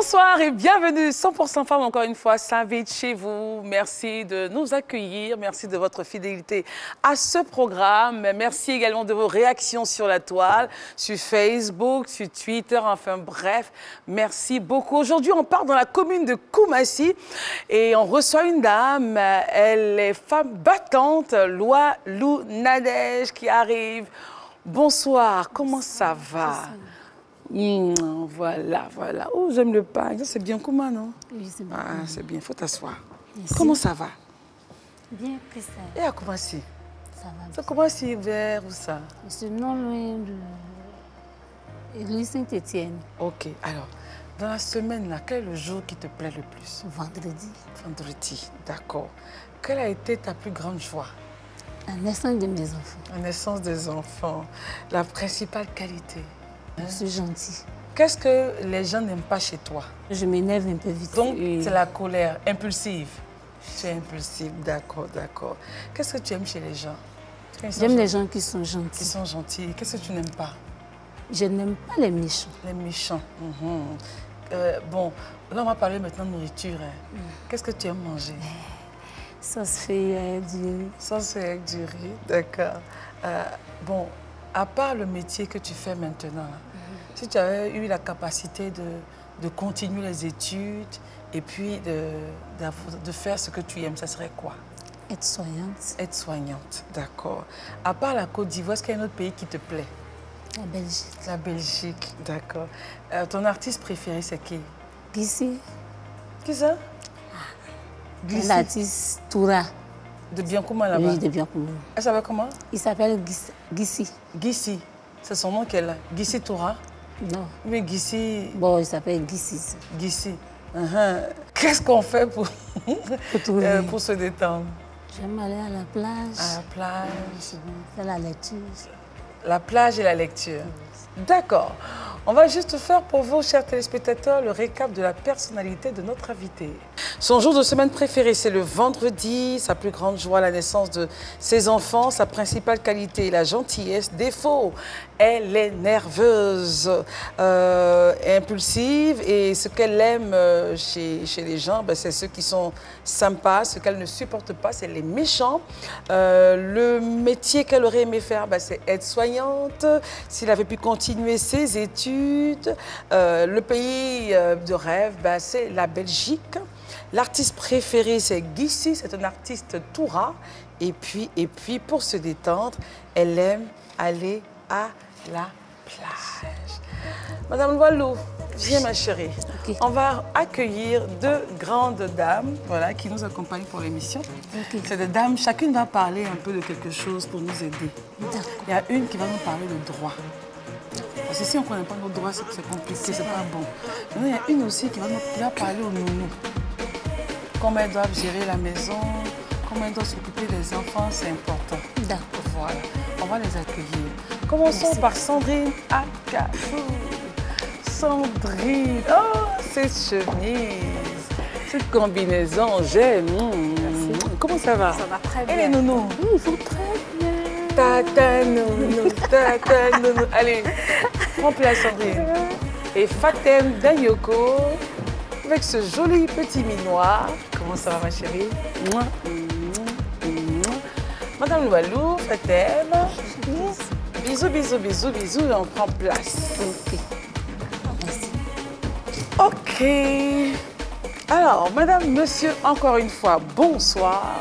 Bonsoir et bienvenue 100% Femmes, encore une fois, s'invite chez vous. Merci de nous accueillir, merci de votre fidélité à ce programme. Merci également de vos réactions sur la toile, sur Facebook, sur Twitter, enfin bref, merci beaucoup. Aujourd'hui, on part dans la commune de Koumassi et on reçoit une dame, elle est femme battante, Lwalou Nadège qui arrive. Bonsoir, comment ça va? Voilà, voilà. Oh, j'aime le pain. Ça, c'est bien comment, non? Oui, c'est bien. Ah, c'est bien, il faut t'asseoir. Merci. Comment ça va? Bien, Christelle. Et à Koumassi? Ça va bien. Ça commence vers où ça? C'est non loin de l'église Saint-Étienne. Ok, alors, dans la semaine, là, quel est le jour qui te plaît le plus? Vendredi. Vendredi, d'accord. Quelle a été ta plus grande joie? La naissance de mes enfants. La naissance des enfants, la principale qualité. Je suis gentille. Qu'est-ce que les gens n'aiment pas chez toi? Je m'énerve un peu vite. Donc, c'est la colère impulsive. Tu es impulsive, d'accord, d'accord. Qu'est-ce que tu aimes chez les gens? J'aime les gens qui sont gentils. Qui sont gentils. Qu'est-ce que tu n'aimes pas? Je n'aime pas les méchants. Les méchants. Bon, là, on va parler maintenant de nourriture. Hein. Qu'est-ce que tu aimes manger? Sauce feuille du riz. Sauce avec du riz, d'accord. Bon, à part le métier que tu fais maintenant, là, si tu avais eu la capacité de continuer les études et puis de faire ce que tu aimes, ça serait quoi? Être soignante. Être soignante, d'accord. À part la Côte d'Ivoire, est-ce qu'il y a un autre pays qui te plaît? La Belgique. La Belgique, d'accord. Ton artiste préféré, c'est qui? Gissi. Qui ça? L'artiste Toura. De Biancouma là-bas? Oui, de Biancouma. Elle s'appelle comment? Il s'appelle Gissi. Gissi. C'est son nom qu'elle a. Gissi Toura? Non. Mais Gissi... Bon, il s'appelle Gissi. Gissi. Qu'est-ce qu'on fait pour se détendre? J'aime aller à la plage. À la plage. Faire la lecture. La plage et la lecture. D'accord. On va juste faire pour vous, chers téléspectateurs, le récap de la personnalité de notre invité. Son jour de semaine préféré, c'est le vendredi. Sa plus grande joie, la naissance de ses enfants. Sa principale qualité, la gentillesse. Défaut, elle est nerveuse, impulsive. Et ce qu'elle aime chez les gens, ben, c'est ceux qui sont sympas. Ce qu'elle ne supporte pas, c'est les méchants. Le métier qu'elle aurait aimé faire, ben, c'est être soignante. S'il avait pu continuer ses études, le pays de rêve, ben, c'est la Belgique. L'artiste préféré, c'est Gissi, c'est un artiste Toura. Et puis, pour se détendre, elle aime aller à la plage. Madame Lwalou, viens ma chérie. Okay. On va accueillir deux grandes dames, voilà, qui nous accompagnent pour l'émission. Okay. C'est des dames, chacune va parler un peu de quelque chose pour nous aider. Il y a une qui va nous parler de droit. Parce que si on ne connaît pas nos droits, c'est compliqué, c'est pas bon. Maintenant, il y a une aussi qui va parler aux nounous. Comment elles doivent gérer la maison, comment elles doivent s'occuper des enfants, c'est important. D'accord. Voilà, on va les accueillir. Commençons par Sandrine Akafou. Sandrine, oh, cette chemise, cette combinaison, j'aime. Comment ça va? Ça va très bien. Et les nounous? Oui, ils vont très bien. Tata nounou, tata nounou. Allez, prends place Sandrine. Et Fatem Danyoko, avec ce joli petit minois. Comment ça va ma chérie? Madame Lwalou, Fatem. Bisous, bisous, bisous, bisous, et on prend place. Ok. Merci. Ok. Alors, madame, monsieur, encore une fois, bonsoir.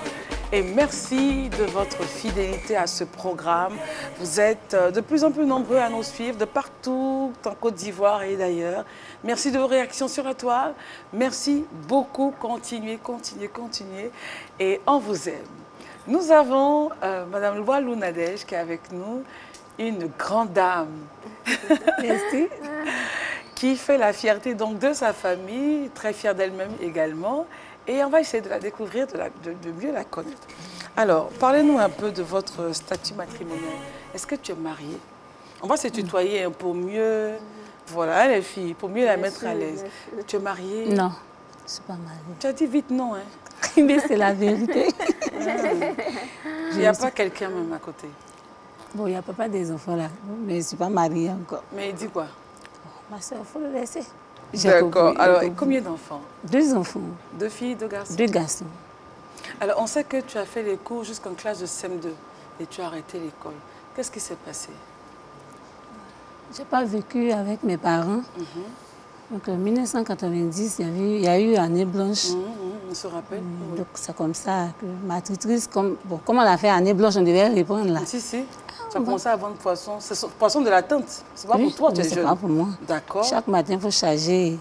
Et merci de votre fidélité à ce programme. Vous êtes de plus en plus nombreux à nous suivre de partout, en Côte d'Ivoire et d'ailleurs. Merci de vos réactions sur la toile. Merci beaucoup. Continuez, continuez, continuez. Et on vous aime. Nous avons madame Lwalou Nadège qui est avec nous, une grande dame. Merci. Qui fait la fierté donc de sa famille, très fière d'elle-même également. Et on va essayer de la découvrir, de mieux la connaître. Alors, parlez-nous un peu de votre statut matrimonial. Est-ce que tu es mariée? On va se tutoyer pour mieux, voilà, les filles, pour mieux la mettre à l'aise. Tu es mariée? Non, je ne suis pas mariée. Tu as dit vite non, hein? Mais c'est la vérité. Il n'y a pas quelqu'un même à côté? Bon, il n'y a pas des enfants là, mais je ne suis pas mariée encore. Mais il dit quoi? Ma soeur, il faut le laisser. D'accord. Alors, et combien d'enfants? 2 enfants. 2 filles, 2 garçons? 2 garçons. Alors, on sait que tu as fait les cours jusqu'en classe de CM2 et tu as arrêté l'école. Qu'est-ce qui s'est passé? Je n'ai pas vécu avec mes parents. Donc, en 1990, il y a eu année blanche. On se rappelle. Donc, c'est comme ça que ma tutrice, comme on a fait année blanche, on devait répondre là. Si. Tu as commencé à vendre poisson. C'est poisson de la tente. C'est pas pour toi, tu es jeune. C'est pas pour moi. D'accord. Chaque matin, il faut charger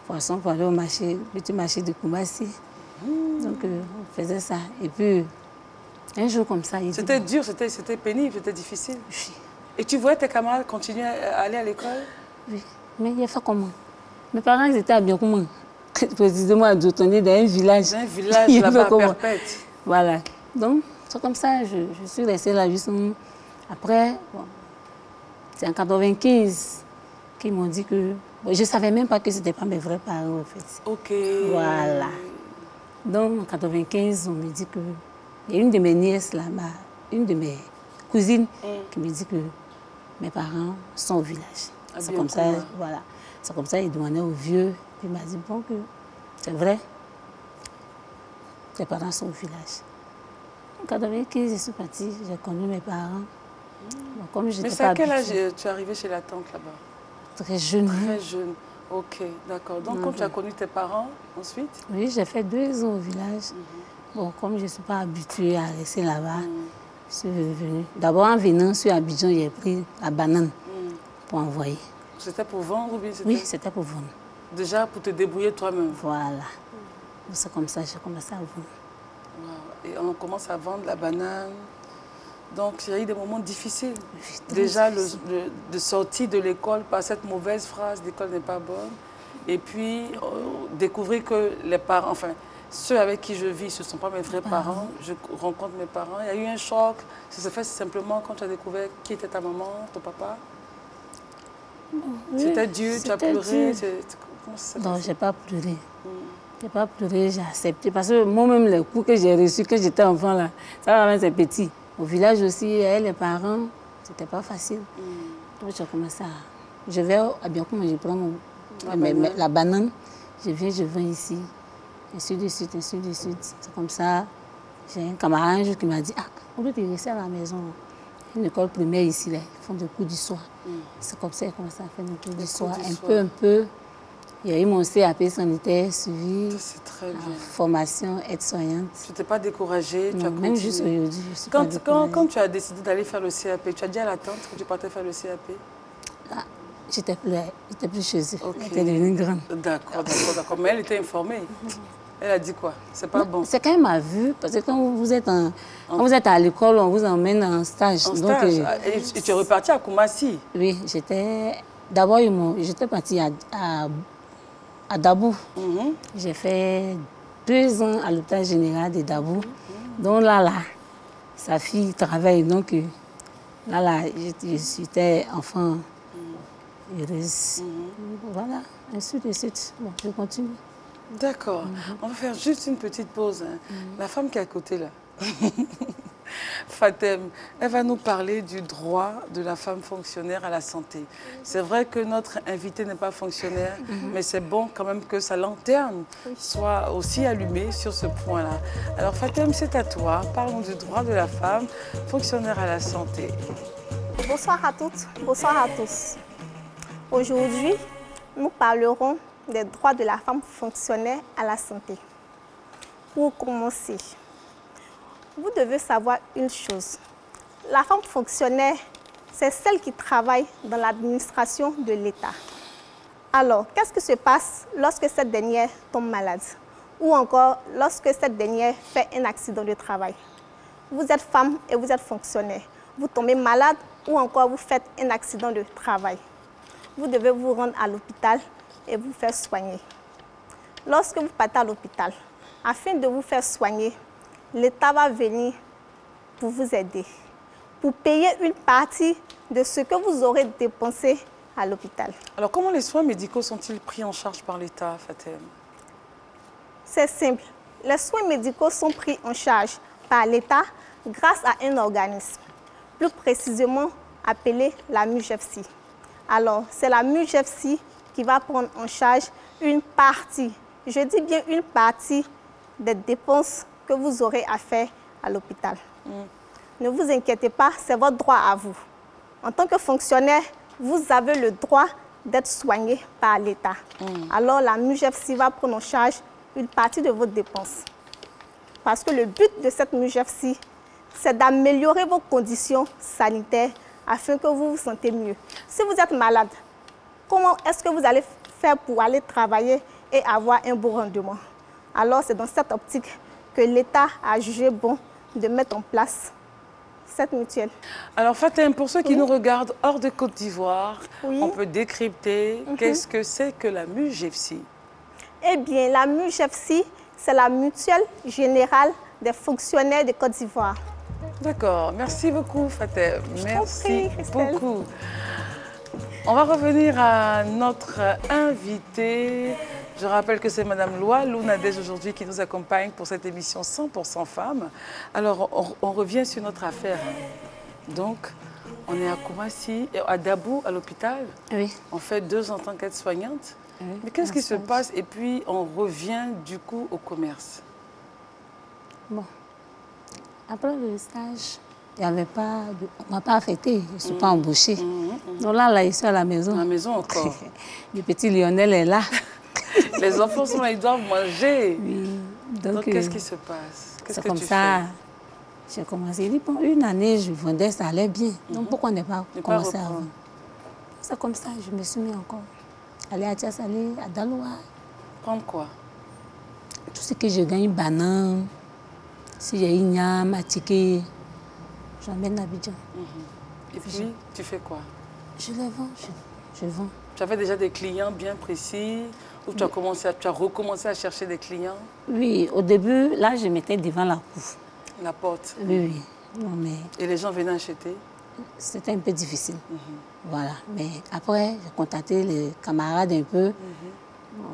poisson pour aller au marché, petit marché de Koumassi. Donc, on faisait ça. Et puis, un jour comme ça, il dit... C'était dur, c'était pénible, c'était difficile. Oui. Et tu voyais tes camarades continuer à aller à l'école? Oui. Mais il a fait comment? Mes parents, ils étaient à Biakouma. Précisément à Djotoné, dans un village. Dans un village là-bas, perpète. Voilà. Donc, c'est comme ça, je suis restée là juste... Après, bon, c'est en 95 qu'ils m'ont dit que... Bon, je ne savais même pas que ce n'étaient pas mes vrais parents, en fait. OK. Voilà. Donc, en 95, on me dit que... Il y a une de mes nièces, là, une de mes cousines, qui me dit que mes parents sont au village. C'est comme ça, voilà. C'est comme ça, il demandait au vieux. Il m'a dit, bon, que c'est vrai, tes parents sont au village. En 95, je suis partie, j'ai connu mes parents. Bon, comme mais c'est à quel âge tu es arrivée chez la tante là-bas? Très jeune. Très jeune. Ok, d'accord. Donc, quand tu as connu tes parents, ensuite? Oui, j'ai fait 2 ans au village. Bon, comme je ne suis pas habituée à rester là-bas, je suis venue. D'abord, en venant sur Abidjan, j'ai pris la banane pour envoyer. C'était pour vendre ou bien c'était... Oui, c'était pour vendre. Déjà pour te débrouiller toi-même? Voilà. C'est comme ça, j'ai commencé à vendre. Wow. Et on commence à vendre la banane. Donc, il y a eu des moments difficiles. Oui, déjà, de sortir de l'école par cette mauvaise phrase, l'école n'est pas bonne. Et puis, découvrir que les parents, enfin, ceux avec qui je vis, ce ne sont pas mes vrais parents. Je rencontre mes parents. Il y a eu un choc. Ça s'est fait simplement quand tu as découvert qui était ta maman, ton papa. Oui, c'était dur, tu as pleuré. Comment ça s'est passé? Non, je n'ai pas pleuré. Je n'ai pas pleuré, j'ai accepté. Parce que moi-même, les coups que j'ai reçus quand j'étais enfant, là, ça va, c'est petit. Au village aussi, les parents, ce n'était pas facile. Donc j'ai commencé à... Je vais à Biakouma, je prends la banane, je viens, je vends ici. Ainsi de suite, ainsi de suite. C'est comme ça. J'ai un camarade un jour qui m'a dit, au lieu de rester à la maison, une école primaire ici, là, ils font des cours du soir. C'est comme ça qu'ils commencé à faire des cours du soir. Un peu. Il y a eu mon CAP sanitaire suivi. C'est très bien. Formation aide-soignante. Tu t'es pas découragée, tu as continué. Même juste aujourd'hui, je suis pas découragée. Quand tu as décidé d'aller faire le CAP, tu as dit à la tante que tu partais faire le CAP? Là, j'étais plus chez eux. Okay. Elle était devenue grande. D'accord. Mais elle était informée. Elle a dit quoi? C'est pas bon. C'est quand elle m'a vue, parce que quand vous êtes à l'école, on vous emmène en stage. En stage? Et tu es repartie à Koumassi? Oui, d'abord, j'étais partie à Dabou. J'ai fait 2 ans à l'hôpital général de Dabou. Donc là, sa fille travaille. Donc là, j'étais enfant heureuse. Voilà, ainsi de suite. Bon, je continue. D'accord. On va faire juste une petite pause. La femme qui est à côté là, Fatem, elle va nous parler du droit de la femme fonctionnaire à la santé. C'est vrai que notre invité n'est pas fonctionnaire, mais c'est bon quand même que sa lanterne soit aussi allumée sur ce point-là. Alors Fatem, c'est à toi. Parlons du droit de la femme fonctionnaire à la santé. Bonsoir à toutes, bonsoir à tous. Aujourd'hui, nous parlerons des droits de la femme fonctionnaire à la santé. Pour commencer, vous devez savoir une chose. La femme fonctionnaire, c'est celle qui travaille dans l'administration de l'État. Alors, qu'est-ce qui se passe lorsque cette dernière tombe malade? Ou encore lorsque cette dernière fait un accident de travail? Vous êtes femme et vous êtes fonctionnaire. Vous tombez malade ou encore vous faites un accident de travail. Vous devez vous rendre à l'hôpital et vous faire soigner. Lorsque vous partez à l'hôpital, afin de vous faire soigner, l'État va venir pour vous aider, pour payer une partie de ce que vous aurez dépensé à l'hôpital. Alors, comment les soins médicaux sont-ils pris en charge par l'État, Fatem? C'est simple. Les soins médicaux sont pris en charge par l'État grâce à un organisme, plus précisément appelé la MUGEFSI. Alors, c'est la MUGEFSI qui va prendre en charge une partie, je dis bien une partie des dépenses que vous aurez à faire à l'hôpital. Ne vous inquiétez pas, c'est votre droit à vous. En tant que fonctionnaire, vous avez le droit d'être soigné par l'État. Alors la MUGEFSI va prendre en charge une partie de vos dépenses. Parce que le but de cette MUGEFSI, c'est d'améliorer vos conditions sanitaires afin que vous vous sentez mieux. Si vous êtes malade, comment est-ce que vous allez faire pour aller travailler et avoir un bon rendement? Alors c'est dans cette optique que l'État a jugé bon de mettre en place cette mutuelle. Alors Fatem, pour ceux qui nous regardent hors de Côte d'Ivoire, on peut décrypter qu'est-ce que c'est que la MUGEFSI? Eh bien, la MUGEFSI, c'est la mutuelle générale des fonctionnaires de Côte d'Ivoire. D'accord, merci beaucoup Fatem. Merci Christelle. beaucoup. On va revenir à notre invitée. Je rappelle que c'est Madame Loalou Nadège aujourd'hui qui nous accompagne pour cette émission 100% femmes. Alors, on revient sur notre affaire. Donc, on est à Koumassi, à Dabou, à l'hôpital. Oui. On fait 2 ans en tant qu'aide-soignante. Oui. Mais qu'est-ce qui se passe? Et puis, on revient du coup au commerce. Bon, après le stage, il y avait pas on ne m'a pas affectée, je ne suis pas embauchée. Donc là, je suis à la maison. À la maison encore. Le petit Lionel est là. Les enfants sont là, ils doivent manger. Oui. Donc qu'est-ce qui se passe? C'est comme ça. J'ai commencé. Il dit, bon, une année, je vendais, ça allait bien. Donc pourquoi ne pas commencer à vendre? C'est comme ça, je me suis mis encore. Aller à Tiasalé, à Daloa. Prendre quoi? Tout ce que je gagne, banane, si j'ai une yam, à ticket, j'emmène à Abidjan. Et puis, tu fais quoi? Je les vends, je vends. Tu avais déjà des clients bien précis ou tu as recommencé à chercher des clients? Oui, au début, là, je mettais devant la cour. La porte? Oui, oui. Non, mais et les gens venaient acheter? C'était un peu difficile. Voilà. Mais après, j'ai contacté les camarades un peu. Bon.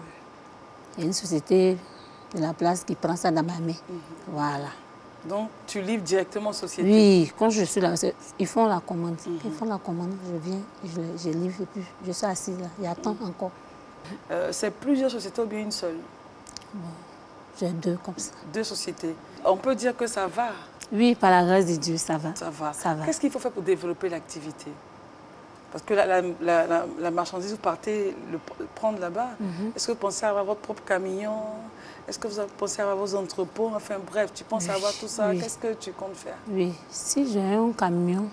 Il y a une société de la place qui prend ça dans ma main. Voilà. Donc, tu livres directement aux sociétés? Oui, quand je suis là, ils font la commande. Ils font la commande, je viens, je livre et puis je suis assise là. J'attends encore. C'est plusieurs sociétés ou bien une seule? Bon, j'ai 2 comme ça. 2 sociétés. On peut dire que ça va? Oui, par la grâce de Dieu, ça va. Ça va. Ça va. Qu'est-ce qu'il faut faire pour développer l'activité? Parce que la marchandise, vous partez prendre là-bas. Est-ce que vous pensez avoir votre propre camion? Est-ce que vous pensez avoir vos entrepôts? Enfin bref, tu penses avoir tout ça. Qu'est-ce que tu comptes faire? Oui, si j'ai un camion,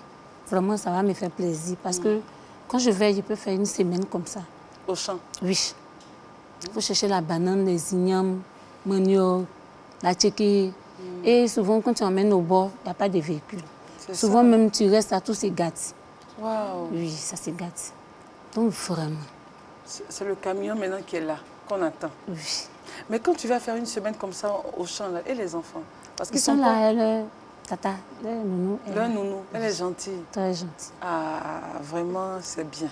vraiment ça va me faire plaisir. Parce que quand je vais, je peux faire une semaine comme ça. Au champ? Oui. Il faut chercher la banane, les ignames, manioc, la tchéké. Et souvent, quand tu emmènes au bord, il n'y a pas de véhicule. Souvent, ça. Même, tu restes à tous ces gâtes. Wow. Oui, ça c'est gâte. Donc, vraiment. C'est le camion maintenant qui est là, qu'on attend. Oui. Mais quand tu vas faire une semaine comme ça au champ, là, et les enfants? Parce qu'ils sont là, elle, tata, le nounou. Le nounou, elle est gentille. Très gentille. Ah, vraiment, c'est bien.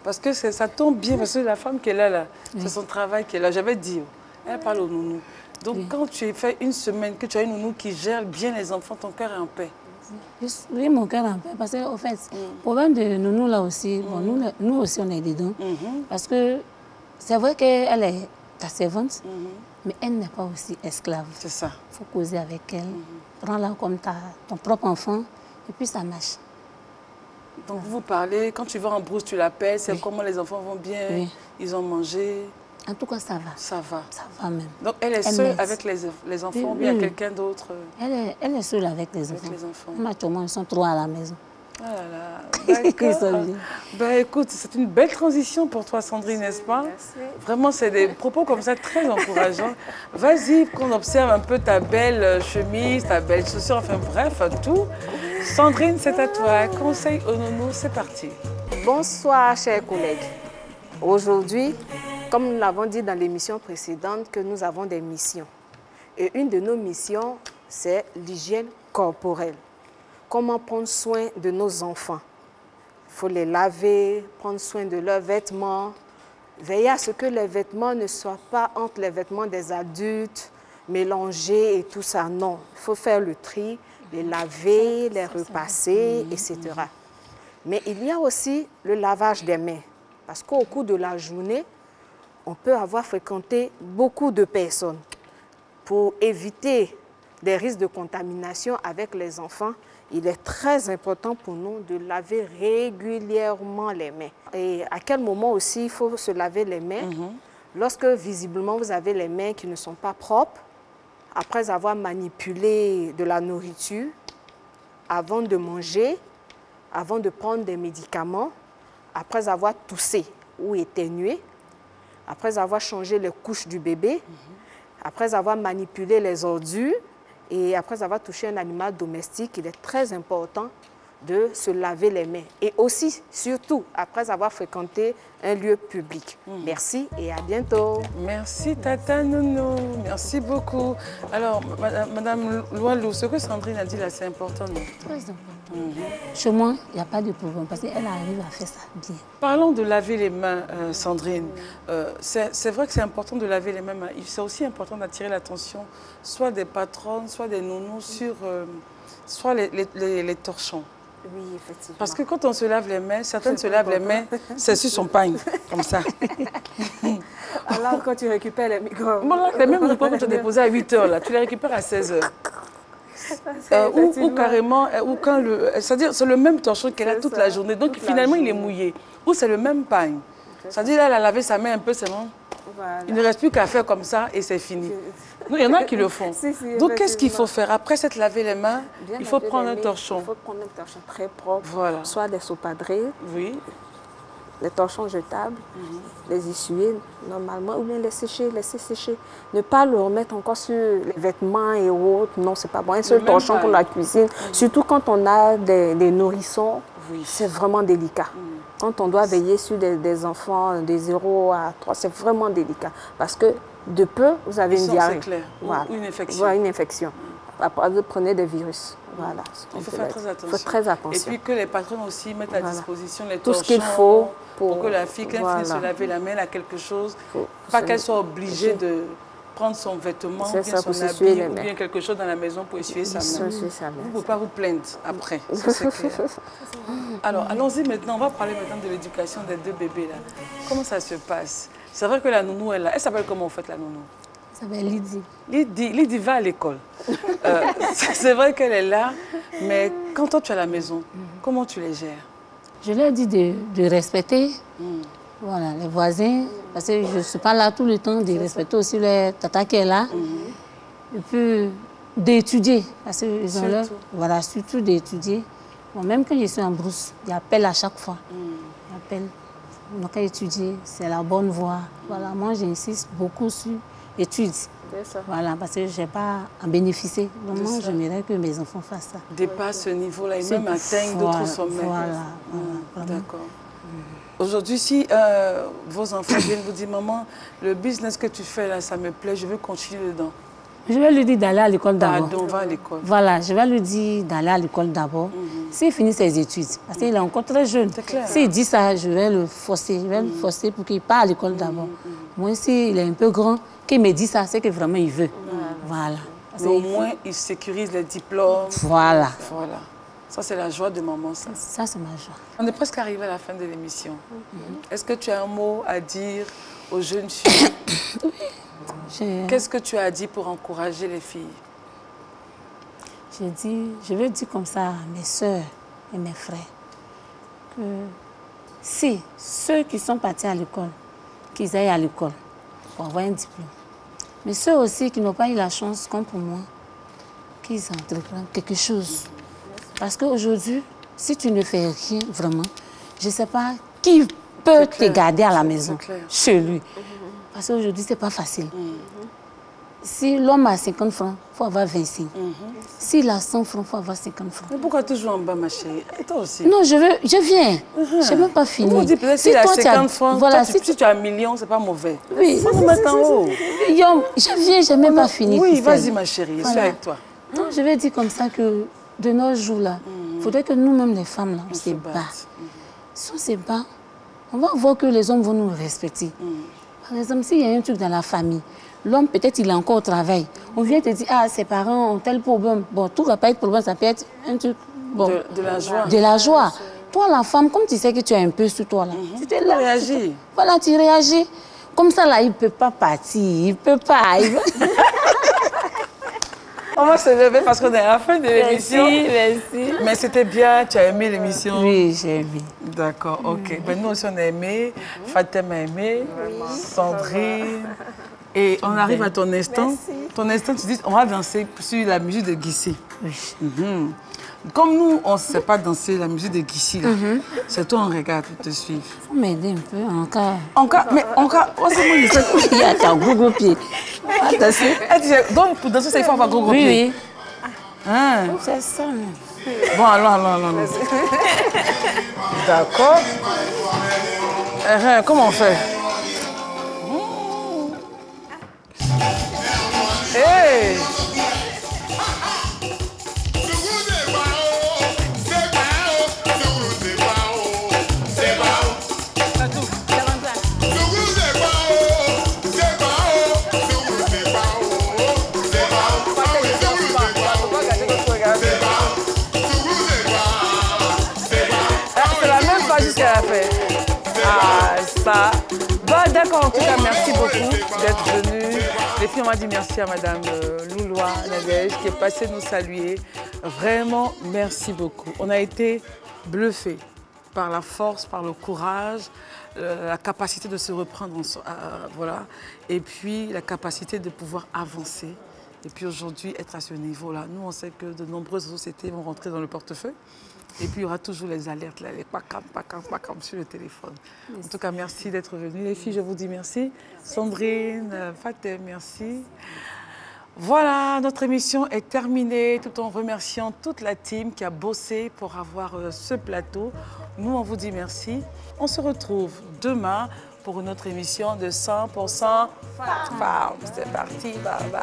Parce que ça tombe bien, parce que la femme qui est là, c'est son travail qui est là. J'avais dit, elle parle au nounou. Donc, quand tu fais une semaine, que tu as une nounou qui gère bien les enfants, ton cœur est en paix. Oui, mon cœur est en paix. Parce que, au fait, le problème de nounou là aussi, bon, nous aussi, on est dedans. Parce que c'est vrai qu'elle est ta servante, mais elle n'est pas aussi esclave. C'est ça. Il faut causer avec elle. Prends-la comme ton propre enfant, et puis ça marche. Donc, vous parlez, quand tu vas en brousse, tu l'appelles, c'est comment les enfants vont bien, ils ont mangé. En tout cas, ça va. Ça va. Ça va même. Donc, elle est seule avec les enfants ou bien quelqu'un d'autre? Elle est seule avec les enfants. Avec les enfants. Actuellement, ils sont 3 à la maison. Ah là là, d'accord. Ben, écoute, c'est une belle transition pour toi, Sandrine, n'est-ce pas? Merci. Vraiment, c'est des propos comme ça très encourageants. Vas-y, qu'on observe un peu ta belle chemise, ta belle chaussure, enfin bref, tout. Sandrine, c'est à toi. Conseil au nounou, c'est parti. Bonsoir, chers collègues. Aujourd'hui, comme nous l'avons dit dans l'émission précédente, que nous avons des missions. Et une de nos missions, c'est l'hygiène corporelle. Comment prendre soin de nos enfants. Il faut les laver, prendre soin de leurs vêtements, veiller à ce que les vêtements ne soient pas entre les vêtements des adultes, mélangés et tout ça. Non, il faut faire le tri, les laver, les repasser, etc. Mais il y a aussi le lavage des mains. Parce qu'au cours de la journée, on peut avoir fréquenté beaucoup de personnes. Pour éviter des risques de contamination avec les enfants, il est très important pour nous de laver régulièrement les mains. Et à quel moment aussi il faut se laver les mains? Lorsque visiblement vous avez les mains qui ne sont pas propres, après avoir manipulé de la nourriture, avant de manger, avant de prendre des médicaments, après avoir toussé ou éternué, après avoir changé les couches du bébé, après avoir manipulé les ordures et après avoir touché un animal domestique, il est très important de se laver les mains. Et aussi, surtout, après avoir fréquenté un lieu public. Merci et à bientôt. Merci Tata Nounou, merci beaucoup. Alors, Madame Loalou, ce que Sandrine a dit là, c'est important, non? Très important. Chez moi, il n'y a pas de problème parce qu'elle arrive à faire ça bien. Parlons de laver les mains, Sandrine. C'est vrai que c'est important de laver les mains, mais c'est aussi important d'attirer l'attention soit des patronnes, soit des nounous sur soit les torchons. Oui, effectivement. Parce que quand on se lave les mains, certaines se lavent les mains, c'est sur son pagne, comme ça. Alors, quand tu récupères les microbes. Bon, là, les mêmes microbes que tu as déposés à 8 h, là, tu les récupères à 16 h. Ou carrément, ou quand c'est-à-dire c'est le même torchon qu'elle a toute la journée. Donc finalement, il est mouillé. Ou c'est le même pagne. C'est-à-dire, là, elle a lavé sa main un peu, c'est bon. Voilà. Il ne reste plus qu'à faire comme ça et c'est fini. Il y en a qui le font. Donc, qu'est-ce qu'il faut faire? Après s'être lavé les mains, il faut prendre un torchon. Il faut prendre un torchon très propre, voilà. Soit des saupoudrées, oui. Les torchons jetables, les essuyer normalement, ou bien les sécher, laisser sécher. Ne pas le remettre encore sur les vêtements et autres. Non, c'est pas bon. Un seul torchon pour la cuisine. Surtout quand on a des nourrissons, c'est vraiment délicat. Quand on doit veiller sur des enfants de 0 à 3, c'est vraiment délicat. Parce que de peu, vous avez une diarrhée. C'est clair. Voilà. Ou une infection. Voilà, une infection. Après, vous prenez des virus. Voilà. Il faut faire très attention. Il faut très attention. Et puis que les patrons aussi mettent à disposition les torchons. Tout ce qu'il faut pour que la fille, quand elle finit de se laver la main, elle a quelque chose. Pas qu'elle soit obligée de prendre son vêtement, ou bien son habit, ou bien quelque chose dans la maison pour essuyer sa main. Vous ne pouvez pas vous plaindre après. C'est clair. Alors, allons-y maintenant. On va parler maintenant de l'éducation des 2 bébés là. Comment ça se passe? C'est vrai que la nounou est là. Elle s'appelle comment en fait la nounou? Ça s'appelle Lydie. Lydie va à l'école. C'est vrai qu'elle est là, mais quand toi tu es à la maison, comment tu les gères? Je leur dis de respecter voilà, les voisins, parce que je ne suis pas là tout le temps, de respecter aussi les tata qui est là. Et puis d'étudier, parce qu'ils ont leur... Voilà, surtout d'étudier. Bon, même quand je suis en brousse, j'appelle à chaque fois. J'appelle. Donc à étudier, c'est la bonne voie. Voilà, moi j'insiste beaucoup sur études. Voilà, parce que je n'ai pas à bénéficier. Donc moi, j'aimerais que mes enfants fassent ça. Dépassent ce niveau-là et même atteignent d'autres sommets. Voilà. D'accord. Aujourd'hui, si vos enfants viennent vous dire, maman, le business que tu fais là, ça me plaît, je veux continuer dedans. Je vais lui dire d'aller à l'école d'abord. Pardon, va à l'école. Voilà, je vais lui dire d'aller à l'école d'abord. S'il finit ses études, parce qu'il est encore très jeune. S'il dit ça, je vais le forcer. Je vais le forcer pour qu'il parte à l'école d'abord. Moi, s'il est un peu grand, qu'il me dit ça, c'est que vraiment il veut. Voilà. Mais au moins, il sécurise les diplômes. Voilà. Voilà. Ça, c'est la joie de maman, ça. Ça, c'est ma joie. On est presque arrivé à la fin de l'émission. Est-ce que tu as un mot à dire aux jeunes filles? Oui. Qu'est-ce que tu as dit pour encourager les filles? Je veux dire comme ça à mes soeurs et mes frères que si ceux qui sont partis à l'école, qu'ils aillent à l'école pour avoir un diplôme, mais ceux aussi qui n'ont pas eu la chance, comme pour moi, qu'ils entreprennent quelque chose. Parce qu'aujourd'hui, si tu ne fais rien vraiment, je ne sais pas qui peut te garder à la maison, chez lui. Parce qu'aujourd'hui, ce n'est pas facile. Si l'homme a 50 francs, il faut avoir 25. S'il a 100 francs, il faut avoir 50 francs. Mais pourquoi toujours en bas, ma chérie? Et toi aussi? Non, je viens. Je n'ai même pas fini. Vous dites peut-être s'il a 50 francs, voilà, si tu as 1 million, ce n'est pas mauvais. Oui. Il faut nous mettre en haut. Je viens, je n'ai même pas fini. Oui, vas-y, ma chérie, je suis avec toi. Donc, je vais dire comme ça que de nos jours-là, il faudrait que nous-mêmes, les femmes, là, on se bat. Si on se bat, on va voir que les hommes vont nous respecter. Par exemple, s'il y a un truc dans la famille, l'homme, peut-être, il est encore au travail. On vient te dire, ah, ses parents ont tel problème. Bon, tout ne va pas être problème, ça peut être un truc... Bon, de la joie. De la joie. toi, la femme, comme tu sais que tu es un peu sous toi, là, tu te lèves. Réagis. Voilà, tu réagis. Comme ça, là, il ne peut pas partir, il ne peut pas. On va se lever parce qu'on est à la fin de l'émission. Merci. Mais c'était bien, tu as aimé l'émission? Oui, j'ai aimé. D'accord, ok. Ben, nous aussi, on a aimé. Fatem a aimé. Sandrine. Et on arrive à ton instant. Merci. Ton instant, tu dis, on va danser sur la musique de Guissy. Oui. Comme nous, on ne sait pas danser la musique de Guissy, là. C'est toi, on regarde pour te suivre. Il faut m'aider un peu, encore. Oh, c'est moi, je sais. Il y a ton gros pied. Donc, pour danser, ça, il faut avoir gros pied. Oui, oui. Hein? C'est ça. Bon, allons. D'accord. Comment on fait? Hey! C'est la même page qu'elle a fait. Ah, ça. Bah, d'accord, en tout cas, merci beaucoup d'être venue. Les filles, on m'a dit merci à Madame Loulois Nadège qui est passée nous saluer. Vraiment, merci beaucoup. On a été bluffés par la force, par le courage, la capacité de se reprendre, voilà, et puis la capacité de pouvoir avancer. Et puis aujourd'hui, être à ce niveau-là. Nous, on sait que de nombreuses sociétés vont rentrer dans le portefeuille. Et puis, il y aura toujours les alertes, là, les pacam sur le téléphone. En tout cas, merci d'être venus. Les filles, je vous dis merci. Sandrine, Fatem, merci. Voilà, notre émission est terminée, tout en remerciant toute la team qui a bossé pour avoir ce plateau. Nous, on vous dit merci. On se retrouve demain pour une autre émission de 100% Femmes. C'est parti, bye bye.